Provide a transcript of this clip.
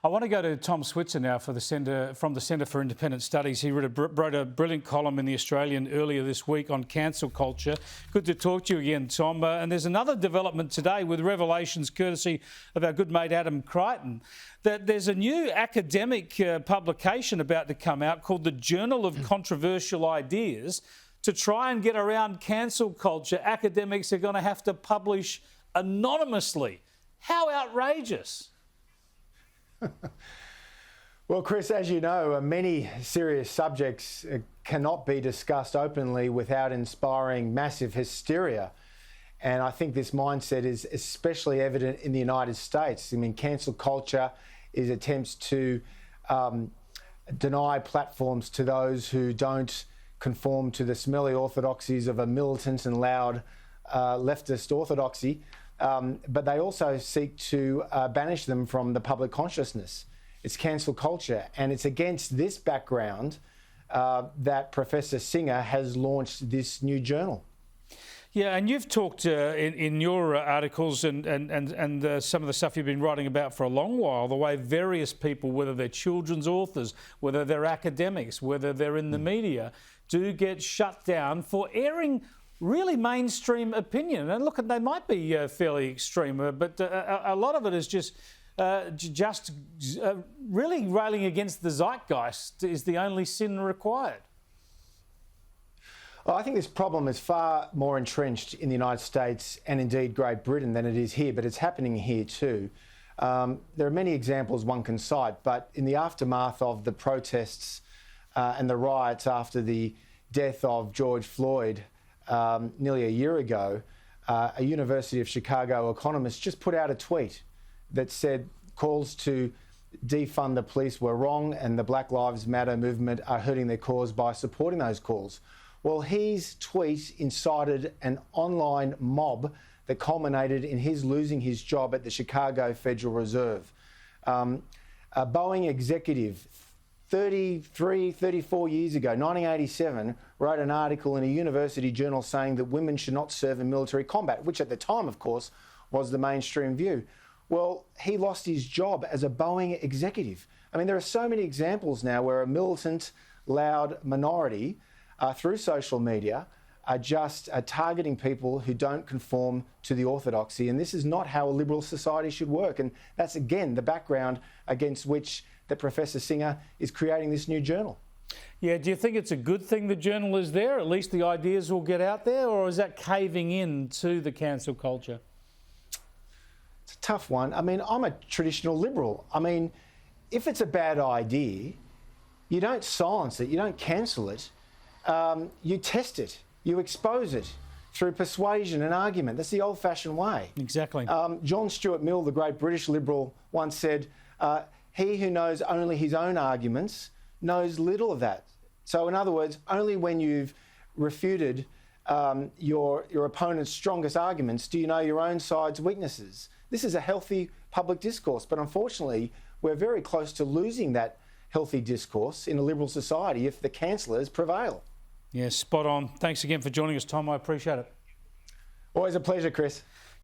I want to go to Tom Switzer now from the Centre for Independent Studies. He wrote a brilliant column in The Australian earlier this week on cancel culture. Good to talk to you again, Tom. And there's another development today with revelations courtesy of our good mate Adam Crichton, that there's a new academic publication about to come out called the Journal of Controversial Ideas. To try and get around cancel culture, academics are going to have to publish anonymously. How outrageous! Well, Chris, as you know, many serious subjects cannot be discussed openly without inspiring massive hysteria. And I think this mindset is especially evident in the United States. I mean, cancel culture is attempts to deny platforms to those who don't conform to the smelly orthodoxies of a militant and loud leftist orthodoxy. But they also seek to banish them from the public consciousness. It's cancel culture, and it's against this background that Professor Singer has launched this new journal. Yeah, and you've talked in your articles and some of the stuff you've been writing about for a long while, the way various people, whether they're children's authors, whether they're academics, whether they're in the media, do get shut down for airing really mainstream opinion. And look, they might be fairly extreme, but a lot of it is just really railing against the zeitgeist is the only sin required. Well, I think this problem is far more entrenched in the United States and indeed Great Britain than it is here, but it's happening here too. There are many examples one can cite, but in the aftermath of the protests and the riots after the death of George Floyd, nearly a year ago, a University of Chicago economist just put out a tweet that said calls to defund the police were wrong and the Black Lives Matter movement are hurting their cause by supporting those calls. Well, his tweet incited an online mob that culminated in his losing his job at the Chicago Federal Reserve. A Boeing executive 34 years ago, 1987, wrote an article in a university journal saying that women should not serve in military combat, which at the time, of course, was the mainstream view. Well, he lost his job as a Boeing executive. I mean, there are so many examples now where a militant, loud minority through social media are just targeting people who don't conform to the orthodoxy. And this is not how a liberal society should work. And that's, again, the background against which that Professor Singer is creating this new journal. Yeah, do you think it's a good thing the journal is there? At least the ideas will get out there? Or is that caving in to the cancel culture? It's a tough one. I mean, I'm a traditional liberal. I mean, if it's a bad idea, you don't silence it, you don't cancel it. You test it, you expose it through persuasion and argument. That's the old-fashioned way. Exactly. John Stuart Mill, the great British liberal, once said, he who knows only his own arguments knows little of that. So in other words, only when you've refuted your opponent's strongest arguments do you know your own side's weaknesses. This is a healthy public discourse, but unfortunately, we're very close to losing that healthy discourse in a liberal society if the cancellers prevail. Yeah, spot on. Thanks again for joining us, Tom. I appreciate it. Always a pleasure, Chris.